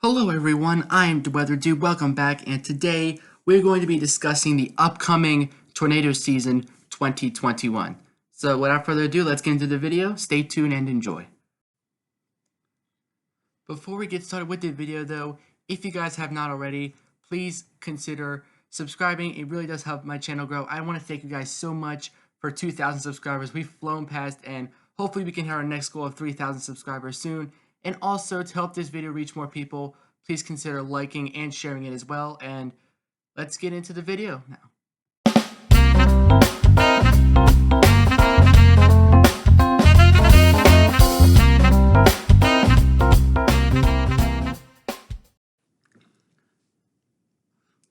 Hello everyone, I'm the Weather Dude. Welcome back, and today we're going to be discussing the upcoming tornado season 2021. So without further ado, let's get into the video. Stay tuned and enjoy. Before we get started with the video though, if you guys have not already, please consider subscribing. It really does help my channel grow. I want to thank you guys so much for 2,000 subscribers. We've flown past, and hopefully we can hit our next goal of 3,000 subscribers soon. And also, to help this video reach more people, please consider liking and sharing it as well. And let's get into the video now.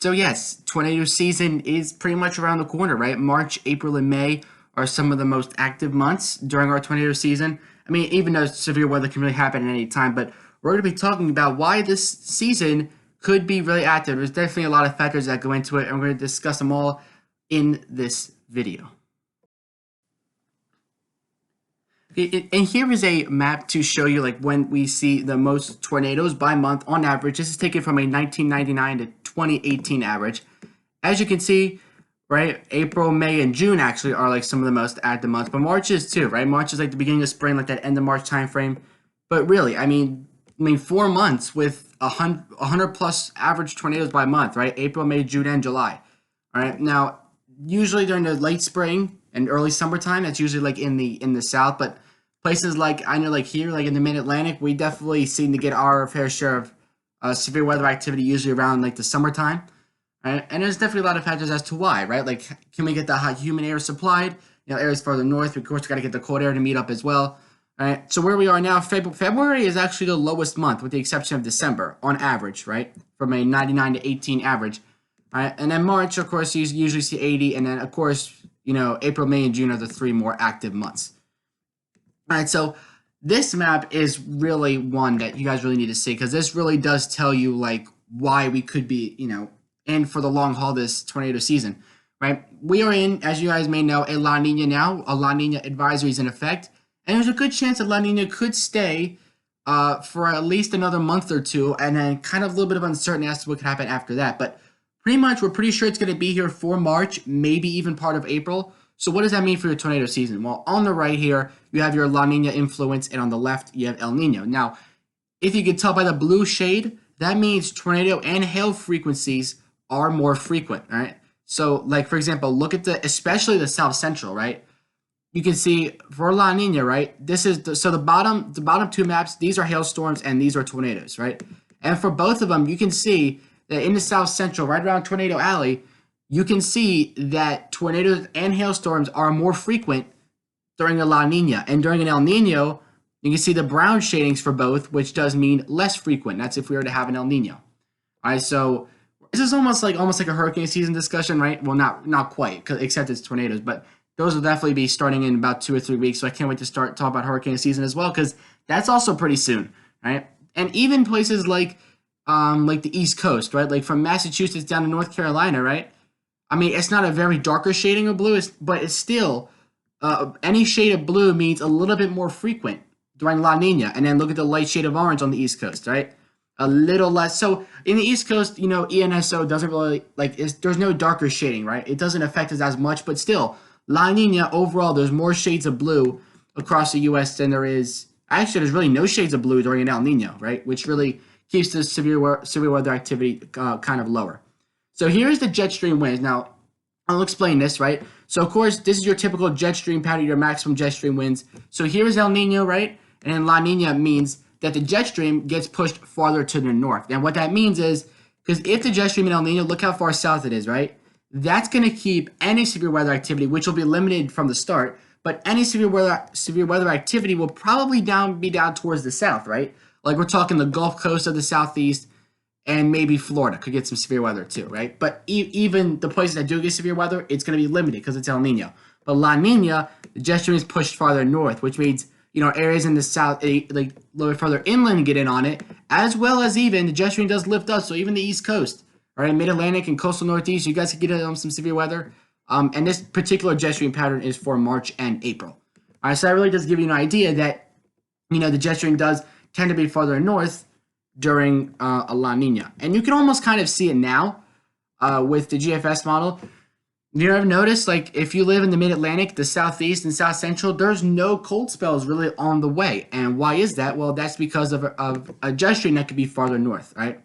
So yes, tornado season is pretty much around the corner, right? March, April, and May are some of the most active months during our tornado season. I mean, even though severe weather can really happen at any time, but we're going to be talking about why this season could be really active. There's definitely a lot of factors that go into it, and we're going to discuss them all in this video. And here is a map to show you like when we see the most tornadoes by month on average. This is taken from a 1999 to 2018 average. As you can see, right, April, May, and June actually are like some of the most active months, but March is too, right? March is like the beginning of spring, like that end of March time frame. But really, I mean 4 months with 100 plus average tornadoes by month, right? April, May, June, and July. All right. Now, usually during the late spring and early summertime, that's usually like in the south, but places like I know, like here, like in the Mid-Atlantic, we definitely seem to get our fair share of severe weather activity usually around like the summertime. Right? And there's definitely a lot of factors as to why, right? Like, can we get the hot humid air supplied? Areas further north, of course, we got to get the cold air to meet up as well. All right. So where we are now, February is actually the lowest month, with the exception of December, on average, right? From a 99 to 18 average. All right. And then March, of course, you usually see 80, and then of course, April, May, and June are the 3 more active months. All right, so this map is really one that you guys really need to see, because this really does tell you like why we could be, in for the long haul this tornado season, right? We are in, as you guys may know, a La Nina now. A La Nina advisory is in effect, and there's a good chance that La Nina could stay for at least another month or two, and then kind of a little bit of uncertainty as to what could happen after that. But pretty much, we're pretty sure it's going to be here for March, maybe even part of April. So what does that mean for your tornado season? Well, on the right here, you have your La Nina influence, and on the left, you have El Nino. Now, if you can tell by the blue shade, that means tornado and hail frequencies are more frequent, all right? So, like, for example, look at especially the South Central, right? You can see for La Nina, right? This is the bottom two maps, these are hailstorms and these are tornadoes, right? And for both of them, you can see that in the South Central, right around Tornado Alley, you can see that tornadoes and hailstorms are more frequent during a La Nina. And during an El Nino, you can see the brown shadings for both, which does mean less frequent. That's if we were to have an El Nino. All right, so this is almost like a hurricane season discussion, right? Well, not quite, except it's tornadoes, but those will definitely be starting in about 2 or 3 weeks. So I can't wait to start talking about hurricane season as well, because that's also pretty soon, right? And even places like the East Coast, right? Like from Massachusetts down to North Carolina, right? I mean, it's not a very darker shading of blue, but it's still, any shade of blue means a little bit more frequent during La Nina. And then look at the light shade of orange on the East Coast, right? A little less. So in the East Coast, ENSO doesn't really, there's no darker shading, right? It doesn't affect us as much, but still, La Nina, overall, there's more shades of blue across the U.S. than there is. Actually, there's really no shades of blue during an El Nino, right? Which really keeps the severe weather activity kind of lower. So here's the jet stream winds. Now, I'll explain this, right? So, of course, this is your typical jet stream pattern, your maximum jet stream winds. So here's El Nino, right? And then La Nina means that the jet stream gets pushed farther to the north. And what that means is, because if the jet stream in El Nino, look how far south it is, right? That's going to keep any severe weather activity, which will be limited from the start, but any severe weather activity will probably be down towards the south, right? Like we're talking the Gulf Coast of the Southeast, and maybe Florida could get some severe weather too, right? But even the places that do get severe weather, it's going to be limited because it's El Nino. But La Nina, the jet stream is pushed farther north, which means areas in the south, like a little bit further inland, get in on it, as well as even the jet stream does lift up. So even the East Coast, right, Mid-Atlantic and coastal Northeast, you guys could get in on some severe weather. And this particular jet stream pattern is for March and April. All right, so that really does give you an idea that the jet stream does tend to be farther north during a La Nina. And you can almost kind of see it now with the GFS model. You ever notice, like, if you live in the mid-Atlantic, the southeast and south central, there's no cold spells really on the way. And why is that? Well, that's because of a jet stream that could be farther north, right?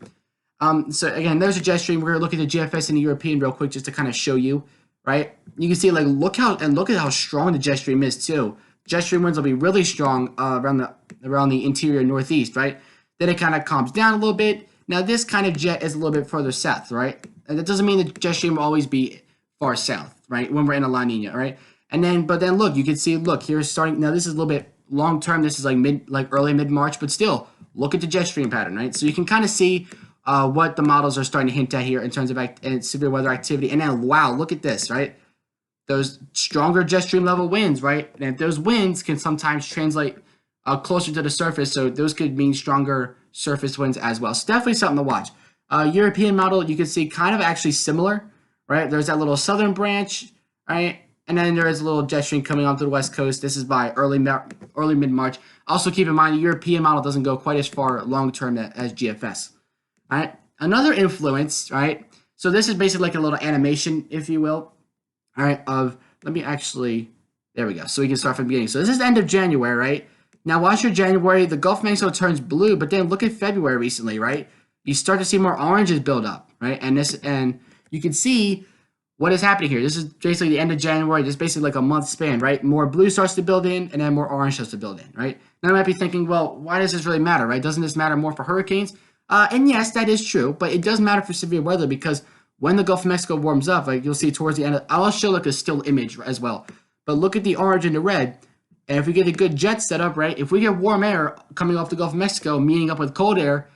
So again, there's a jet stream. We're gonna look at the GFS and the European real quick just to kind of show you, right? You can see, like, look at how strong the jet stream is too. Jet stream winds will be really strong around the interior northeast, right? Then it kind of calms down a little bit. Now this kind of jet is a little bit further south, right? And that doesn't mean the jet stream will always be far south, right? When we're in a La Nina, right? But then look, you can see, look, here's starting, now this is a little bit long term. This is like early mid-March, but still, look at the jet stream pattern, right? So you can kind of see what the models are starting to hint at here in terms of severe weather activity. And then, wow, look at this, right? Those stronger jet stream level winds, right? And those winds can sometimes translate closer to the surface, so those could mean stronger surface winds as well. So definitely something to watch. European model, you can see kind of actually similar, right? There's that little southern branch, right? And then there is a little jet stream coming onto the west coast. This is by early mid-March. Also keep in mind the European model doesn't go quite as far long-term as GFS. All right, another influence, right? So this is basically like a little animation, if you will, all right, let me actually, there we go. So we can start from the beginning. So this is the end of January, right? Now watch your January, the Gulf of Mexico turns blue, but then look at February recently, right? You start to see more oranges build up, right? And you can see what is happening here. This is basically the end of January. This is basically like a month span, right? More blue starts to build in, and then more orange starts to build in, right? Now you might be thinking, well, why does this really matter, right? Doesn't this matter more for hurricanes? And yes, that is true, but it does matter for severe weather because when the Gulf of Mexico warms up, like you'll see towards the end, I'll show like a still image as well. But look at the orange and the red, and if we get a good jet setup, right? If we get warm air coming off the Gulf of Mexico, meeting up with cold air,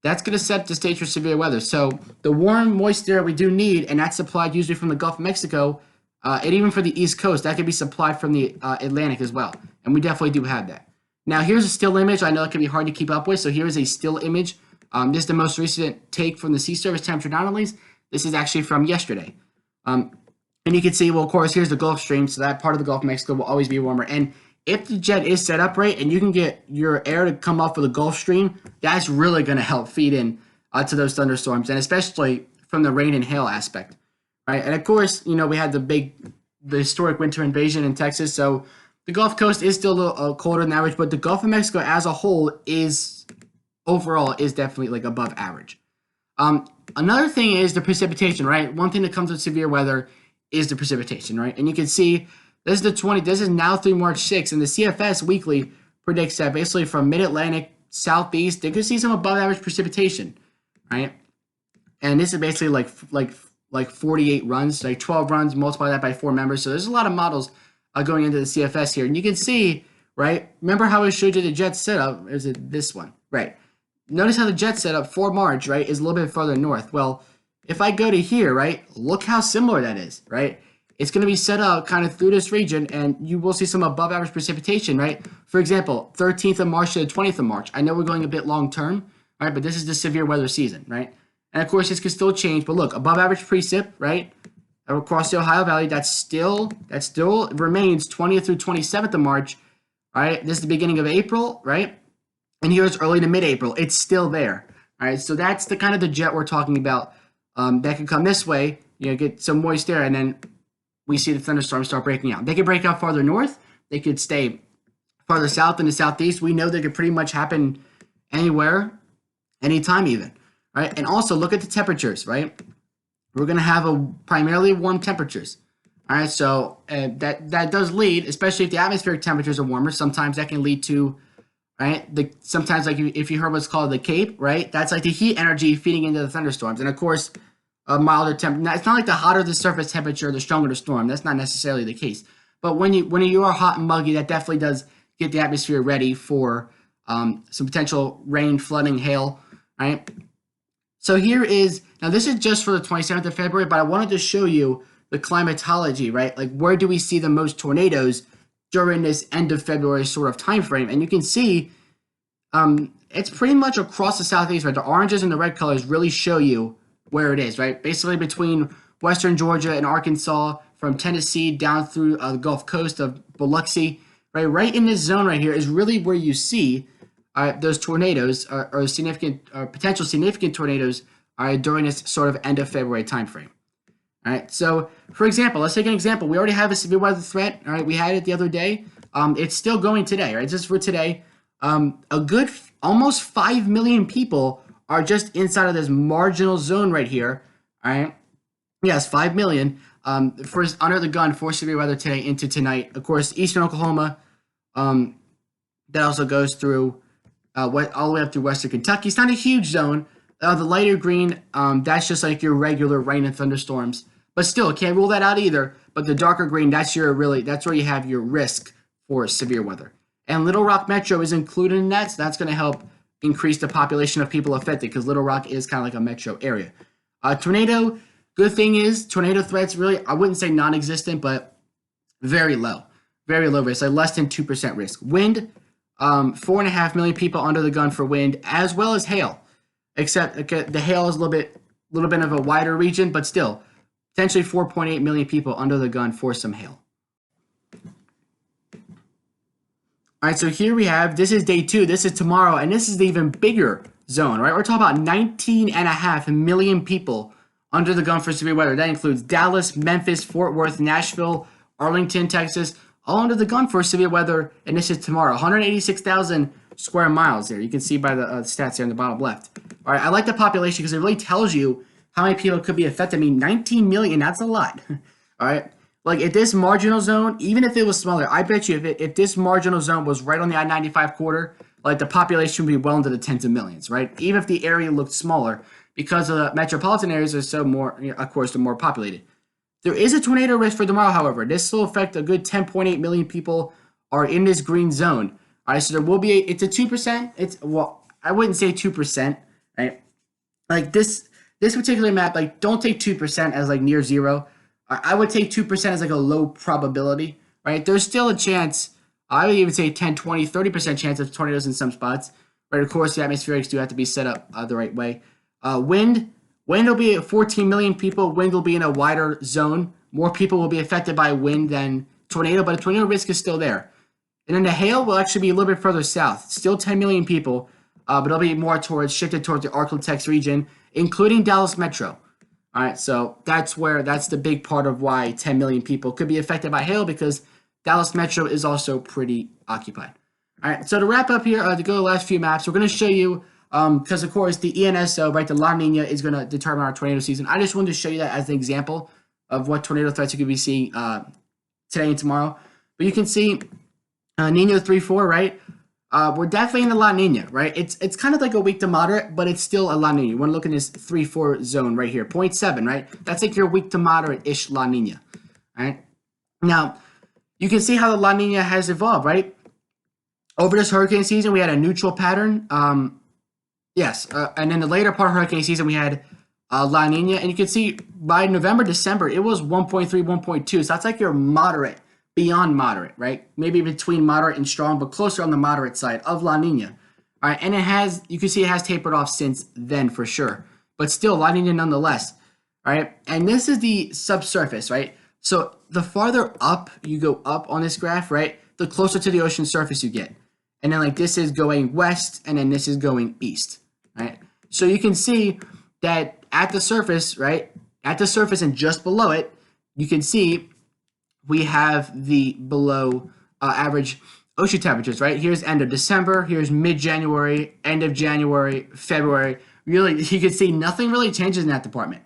that's going to set the stage for severe weather. So the warm, moist air we do need, and that's supplied usually from the Gulf of Mexico, and even for the East Coast, that can be supplied from the Atlantic as well. And we definitely do have that. Now here's a still image. I know it can be hard to keep up with, so here's a still image. This is the most recent take from the sea surface temperature anomalies. This is actually from yesterday. And you can see, well, of course, here's the Gulf Stream, so that part of the Gulf of Mexico will always be warmer. And if the jet is set up right and you can get your air to come off of the Gulf Stream, that's really going to help feed in to those thunderstorms, and especially from the rain and hail aspect, right? And of course, you know, we had the historic winter invasion in Texas, so the Gulf Coast is still a little colder than average, but the Gulf of Mexico as a whole is definitely like above average. Another thing is the precipitation, right? One thing that comes with severe weather is the precipitation, right? And you can see this is now through March 6th, and the CFS weekly predicts that basically from mid-Atlantic southeast, they could see some above average precipitation, right? And this is basically like 48 runs, like 12 runs, multiply that by 4 members. So there's a lot of models going into the CFS here. And you can see, right? Remember how I showed you the jet setup? Is it this one? Right. Notice how the jet setup for March, right, is a little bit further north. Well, if I go to here, right, look how similar that is, right? It's going to be set up kind of through this region, and you will see some above average precipitation, right? For example, 13th of March to the 20th of March. I know we're going a bit long term, right, but this is the severe weather season, right? And of course, this could still change, but look, above average precip, right, across the Ohio Valley, that still remains 20th through 27th of March, right? This is the beginning of April, right? And here's early to mid-April. It's still there. All right, so that's the kind of the jet we're talking about. That can come this way, you know, get some moist air, and then we see the thunderstorms start breaking out. They could break out farther north. They could stay farther south in the southeast. We know they could pretty much happen anywhere, anytime even. Right, and also look at the temperatures. Right, we're gonna have primarily warm temperatures. All right, so that does lead, especially if the atmospheric temperatures are warmer. Sometimes that can lead to, right? Sometimes, like if you heard what's called the Cape, right? That's like the heat energy feeding into the thunderstorms. And of course, a milder temperature. It's not like the hotter the surface temperature, the stronger the storm. That's not necessarily the case. But when you are hot and muggy, that definitely does get the atmosphere ready for some potential rain, flooding, hail, right? So now this is just for the 27th of February, but I wanted to show you the climatology, right? Like where do we see the most tornadoes during this end of February sort of time frame? And you can see it's pretty much across the southeast, right? The oranges and the red colors really show you where it is, right? Basically between western Georgia and Arkansas, from Tennessee down through the Gulf Coast of Biloxi, right? Right in this zone right here is really where you see those tornadoes are significant, potential significant tornadoes during this sort of end of February timeframe. All right. So, for example, let's take an example. We already have a severe weather threat. All right. We had it the other day. It's still going today. Right. Just for today, a good almost 5 million people are just inside of this marginal zone right here. All right. Yes, 5 million. For under the gun for severe weather today into tonight. Of course, eastern Oklahoma. That also goes through all the way up through western Kentucky. It's not a huge zone. The lighter green, that's just like your regular rain and thunderstorms. But still, can't rule that out either. But the darker green, that's where you have your risk for severe weather. And Little Rock Metro is included in that, so that's going to help increase the population of people affected because Little Rock is kind of like a metro area. Tornado, good thing is tornado threats really, I wouldn't say non-existent, but very low risk, like less than 2% risk. Wind, 4.5 million people under the gun for wind, as well as hail. Except the hail is a little bit of a wider region, but still, potentially 4.8 million people under the gun for some hail. All right, so here we have, this is day 2, this is tomorrow, and this is the even bigger zone, right? We're talking about 19.5 million people under the gun for severe weather. That includes Dallas, Memphis, Fort Worth, Nashville, Arlington, Texas, all under the gun for severe weather, and this is tomorrow. 186,000 square miles there. You can see by the stats here in the bottom left. All right, I like the population because it really tells you how many people could be affected. I mean, 19 million, that's a lot. All right, like if this marginal zone, even if it was smaller, I bet you if this marginal zone was right on the I-95 corridor, like the population would be well into the tens of millions, right? Even if the area looked smaller, because the metropolitan areas are so more, of course, they're more populated. There is a tornado risk for tomorrow, however. This will affect a good 10.8 million people are in this green zone. All right, so there will be it's a 2%. Well, I wouldn't say 2%, right? Like this particular map, like don't take 2% as like near zero. I would take 2% as like a low probability, right? There's still a chance. I would even say 10, 20, 30% chance of tornadoes in some spots, right? Of course, the atmospherics do have to be set up the right way. Wind will be 14 million people. Wind will be in a wider zone. More people will be affected by wind than tornado, but a tornado risk is still there. And then the hail will actually be a little bit further south. Still 10 million people, but it'll be more shifted towards the Arklatex region, including Dallas Metro. All right, so that's the big part of why 10 million people could be affected by hail because Dallas Metro is also pretty occupied. All right, so to wrap up here, to go to the last few maps, we're going to show you, because of course the ENSO, right, the La Nina is going to determine our tornado season. I just wanted to show you that as an example of what tornado threats you could be seeing today and tomorrow. But you can see Nino 3-4, right? We're definitely in the La Nina, right? It's kind of like a weak to moderate, but it's still a La Nina. You want to look in this 3-4 zone right here, 0.7, right? That's like your weak to moderate-ish La Nina, all right? Now, you can see how the La Nina has evolved, right? Over this hurricane season, we had a neutral pattern. Yes, and in the later part of hurricane season, we had La Nina, and you can see by November, December, it was 1.3, 1.2. So that's like your moderate, beyond moderate, right? Maybe between moderate and strong, but closer on the moderate side of La Nina. All right, and you can see it has tapered off since then for sure, but still La Nina nonetheless. All right, and this is the subsurface, right? So the farther up you go up on this graph, right, the closer to the ocean surface you get. And then like this is going west, and then this is going east, right? So you can see that at the surface, right, at the surface and just below it, you can see we have the below average ocean temperatures, right? Here's end of December, here's mid-January, end of January, February. Really, you can see nothing really changes in that department,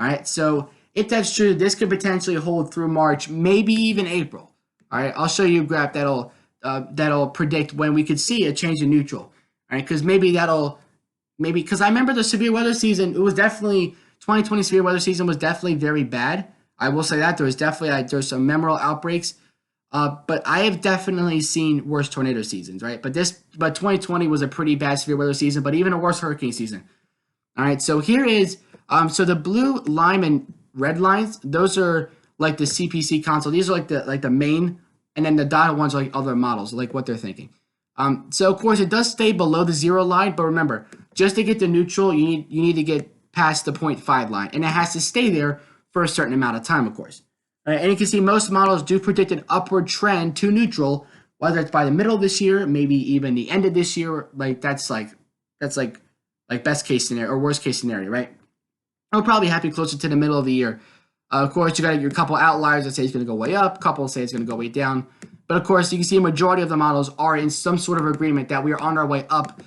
all right? So if that's true, this could potentially hold through March, maybe even April, all right? I'll show you a graph that'll predict when we could see a change in neutral, all right? Because because I remember the severe weather season, it was definitely, 2020 severe weather season was definitely very bad. I will say that there's some memorable outbreaks, but I have definitely seen worse tornado seasons, right? But 2020 was a pretty bad severe weather season, but even a worse hurricane season. All right, so here is, so the blue, lime, and red lines, those are like the CPC console. These are like the main, and then the dotted ones are like other models, like what they're thinking. So of course it does stay below the 0 line, but remember, just to get to neutral, you need to get past the 0.5 line, and it has to stay there for a certain amount of time, of course. All right, and you can see most models do predict an upward trend to neutral Whether it's by the middle of this year, maybe even the end of this year, like that's best case scenario or worst case scenario, right? I'll probably have to be closer to the middle of the year. Of course, you got your couple outliers that say it's going to go way up, couple say it's going to go way down. But of course, you can see a majority of the models are in some sort of agreement that we are on our way up.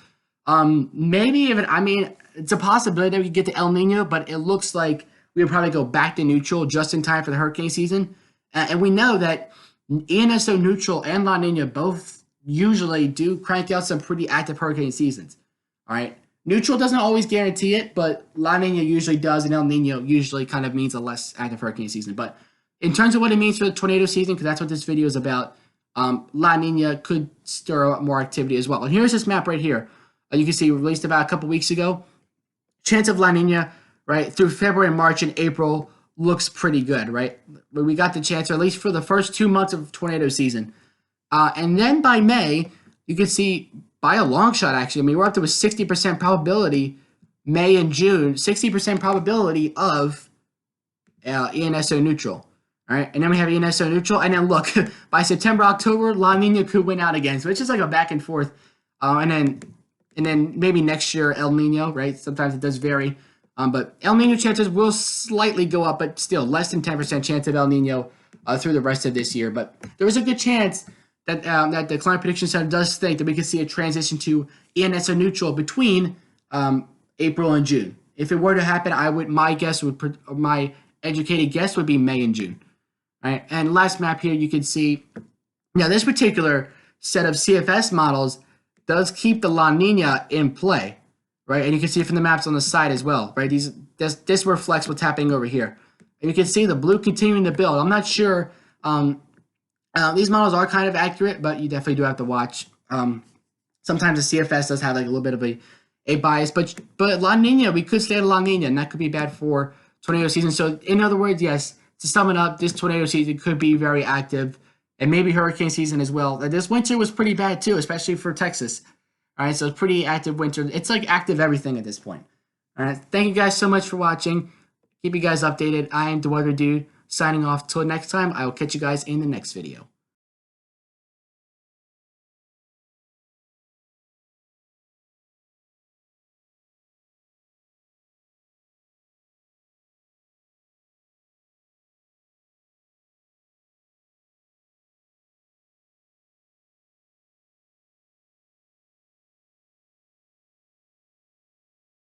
Maybe even, I mean, it's a possibility that we could get to El Nino, but it looks like we would probably go back to neutral just in time for the hurricane season. And we know that ENSO neutral and La Nina both usually do crank out some pretty active hurricane seasons. All right. Neutral doesn't always guarantee it, but La Nina usually does, and El Nino usually kind of means a less active hurricane season. But in terms of what it means for the tornado season, because that's what this video is about, La Nina could stir up more activity as well. And here's this map right here. You can see released about a couple weeks ago. Chance of La Nina, right, through February, March, and April looks pretty good, right? But we got the chance, or at least for the first 2 months of tornado season. And then by May, you can see by a long shot, actually. I mean, we're up to a 60% probability May and June, 60% probability of ENSO neutral. All right, and then we have ENSO neutral, and then look, by September, October, La Nina could win out again. So it's just like a back and forth. And then maybe next year El Nino, right? Sometimes it does vary. But El Nino chances will slightly go up, but still less than 10% chance of El Nino through the rest of this year. But there is a good chance that that the Climate Prediction Center does think that we could see a transition to ENSO neutral between April and June. If it were to happen, my educated guess would be May and June. All right, and last map here, you can see now this particular set of CFS models does keep the La Nina in play, right? And you can see it from the maps on the side as well, right? This reflects what's happening over here, and you can see the blue continuing to build. I'm not sure. These models are kind of accurate, but you definitely do have to watch. Sometimes the CFS does have like a little bit of a bias, but La Nina, we could stay at La Nina, and that could be bad for tornado season. So in other words, yes, to sum it up, this tornado season could be very active, and maybe hurricane season as well. This winter was pretty bad too, especially for Texas. All right, so it's pretty active winter. It's like active everything at this point. All right, thank you guys so much for watching. Keep you guys updated. I am the Weather Dude, signing off. Till next time, I will catch you guys in the next video.